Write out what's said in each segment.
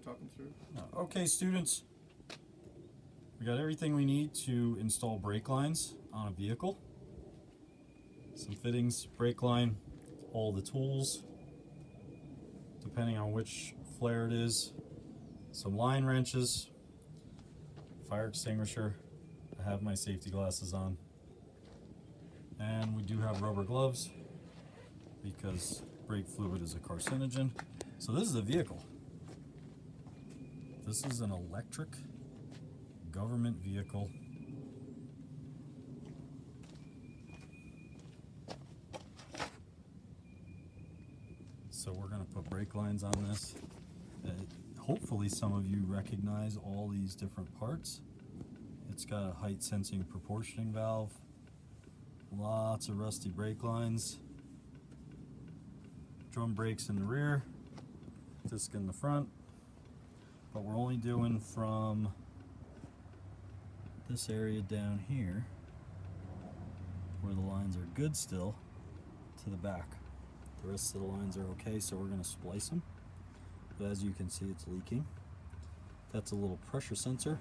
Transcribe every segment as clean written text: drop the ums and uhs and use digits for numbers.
talk them through. Okay, students, we got everything we need to install brake lines on a vehicle. Some fittings, brake line, all the tools, depending on which flare it is, some line wrenches, fire extinguisher. I have my safety glasses on, and we do have rubber gloves because brake fluid is a carcinogen. So this is the vehicle. This is an electric government vehicle. So we're going to put brake lines on this. Hopefully some of you recognize all these different parts. It's got a height sensing proportioning valve, lots of rusty brake lines, drum brakes in the rear, disc in the front, but we're only doing from this area down here where the lines are good still to the back. The rest of the lines are okay, so we're going to splice them. But as you can see, it's leaking. That's a little pressure sensor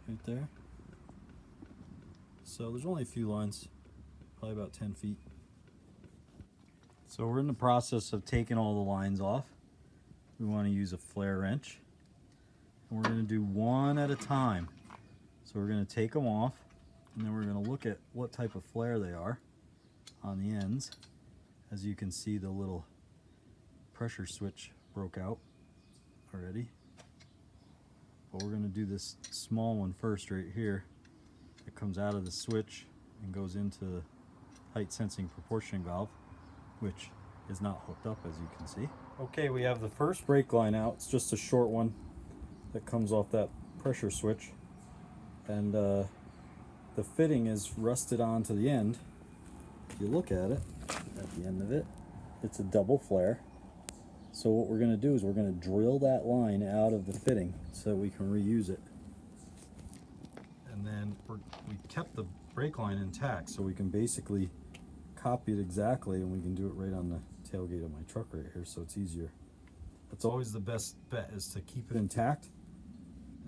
right there. So there's only a few lines, probably about 10 feet. So we're in the process of taking all the lines off. We want to use a flare wrench. And we're going to do one at a time. So we're going to take them off, and then we're going to look at what type of flare they are on the ends. As you can see, the little pressure switch broke out already. But we're going to do this small one first right here. It comes out of the switch and goes into the height sensing proportioning valve, which is not hooked up, as you can see. Okay, we have the first brake line out. It's just a short one that comes off that pressure switch, and the fitting is rusted onto the end. If you look at it, at the end of it, it's a double flare. So what we're going to do is we're going to drill that line out of the fitting so that we can reuse it. And then we kept the brake line intact, so we can basically copy it exactly, and we can do it right on the tailgate of my truck right here, so it's easier. That's always the best bet, is to keep it intact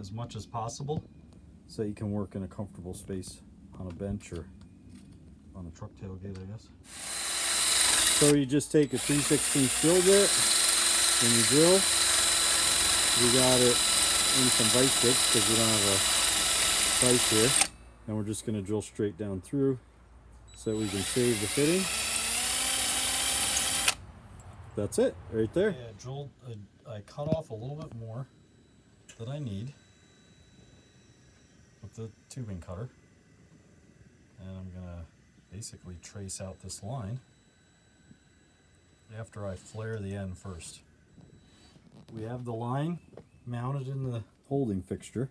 as much as possible so you can work in a comfortable space on a bench or on a truck tailgate, I guess. So you just take a 3/16 drill bit and you drill. We got it in some vice grips because we don't have a vise here, and we're just going to drill straight down through so that we can save the fitting. That's it, right there. Yeah, I cut off a little bit more than I need with the tubing cutter, and I'm gonna basically trace out this line after I flare the end first. We have the line mounted in the holding fixture,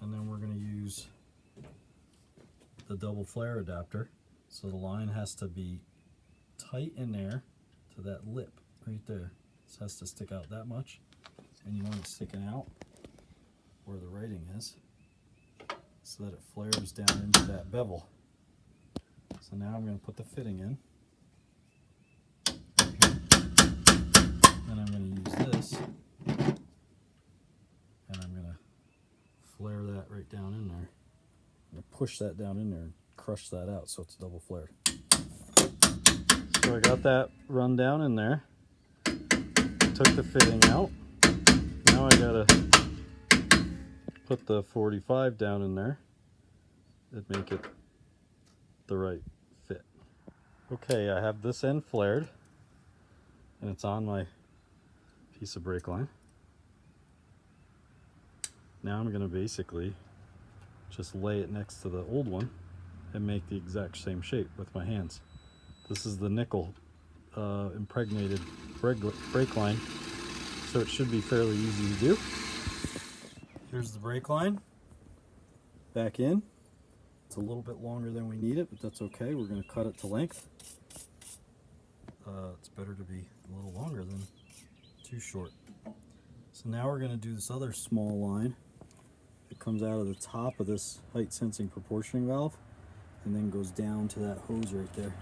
and then we're going to use the double flare adapter. So the line has to be tight in there to that lip right there. This has to stick out that much, and you want it sticking out where the writing is so that it flares down into that bevel. So now I'm going to put the fitting in. And I'm going to use this, and I'm going to flare that right down in there. I'm going to push that down in there and crush that out so it's double flared. So I got that run down in there, took the fitting out. Now I got to put the 45 down in there and make it the right fit. Okay, I have this end flared, and it's on my piece of brake line. Now I'm going to basically just lay it next to the old one and make the exact same shape with my hands. This is the nickel impregnated brake line, so it should be fairly easy to do. Here's the brake line back in. It's a little bit longer than we need it, but that's okay. We're going to cut it to length. It's better to be a little longer than too short. So now we're going to do this other small line that comes out of the top of this height sensing proportioning valve and then goes down to that hose right there.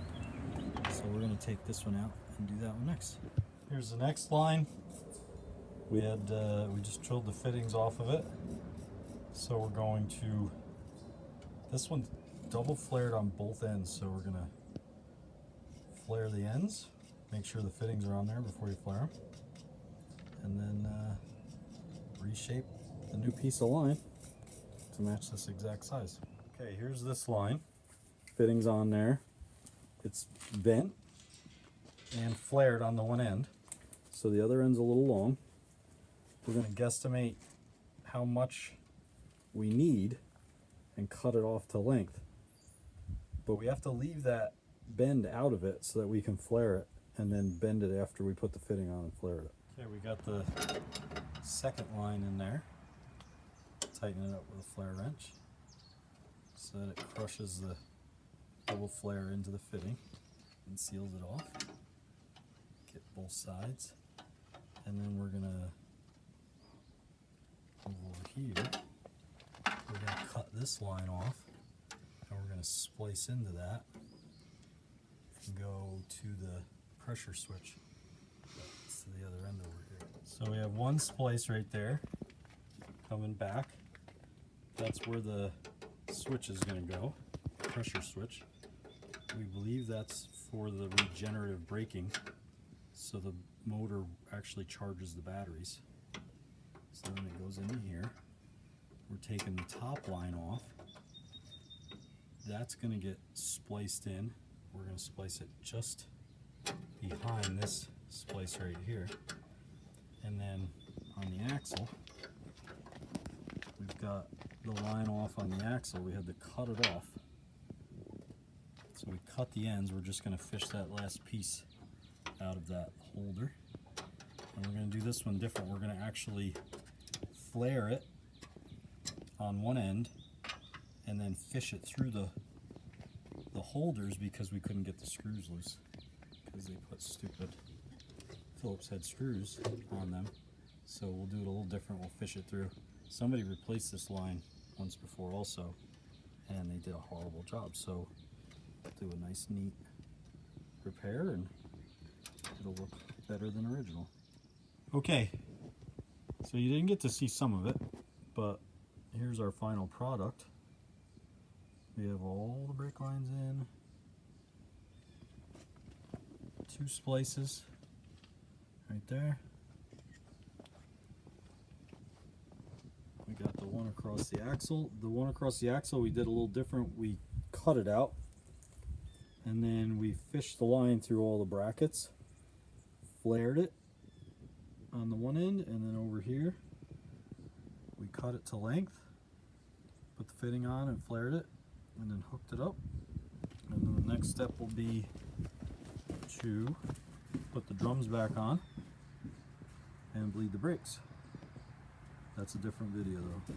So we're going to take this one out and do that one next. Here's the next line. We just drilled the fittings off of it. So we're going to, this one's double flared on both ends, so we're gonna flare the ends, make sure the fittings are on there before you flare them, and then reshape the new piece of line to match this exact size. Okay, here's this line. Fittings on there. It's bent and flared on the one end, so the other end's a little long. We're going to guesstimate how much we need and cut it off to length. But we have to leave that bend out of it so that we can flare it and then bend it after we put the fitting on and flare it. Okay, we got the second line in there. Tighten it up with a flare wrench so that it crushes the double flare into the fitting and seals it off. Get both sides. And then we're going to over here, we're going to cut this line off and we're going to splice into that and go to the pressure switch that's to the other end over here. So we have one splice right there coming back. That's where the switch is going to go, pressure switch. We believe that's for the regenerative braking, so the motor actually charges the batteries. So then it goes into here. We're taking the top line off. That's going to get spliced in. We're going to splice it just behind this splice right here. And then on the axle, we've got the line off on the axle. We had to cut it off. So we cut the ends. We're just going to fish that last piece out of that holder. And we're going to do this one different. We're going to actually flare it on one end and then fish it through the holders because we couldn't get the screws loose because they put stupid Phillips head screws on them. So we'll do it a little different. We'll fish it through. Somebody replaced this line once before also, and they did a horrible job. So do a nice neat repair and it'll look better than original. Okay, so you didn't get to see some of it, but here's our final product. We have all the brake lines in, 2 splices right there. We got the one across the axle. The one across the axle we did a little different. We cut it out and then we fished the line through all the brackets, flared it on the one end, and then over here we cut it to length, put the fitting on and flared it, and then hooked it up. And then the next step will be to put the drums back on and bleed the brakes. That's a different video though.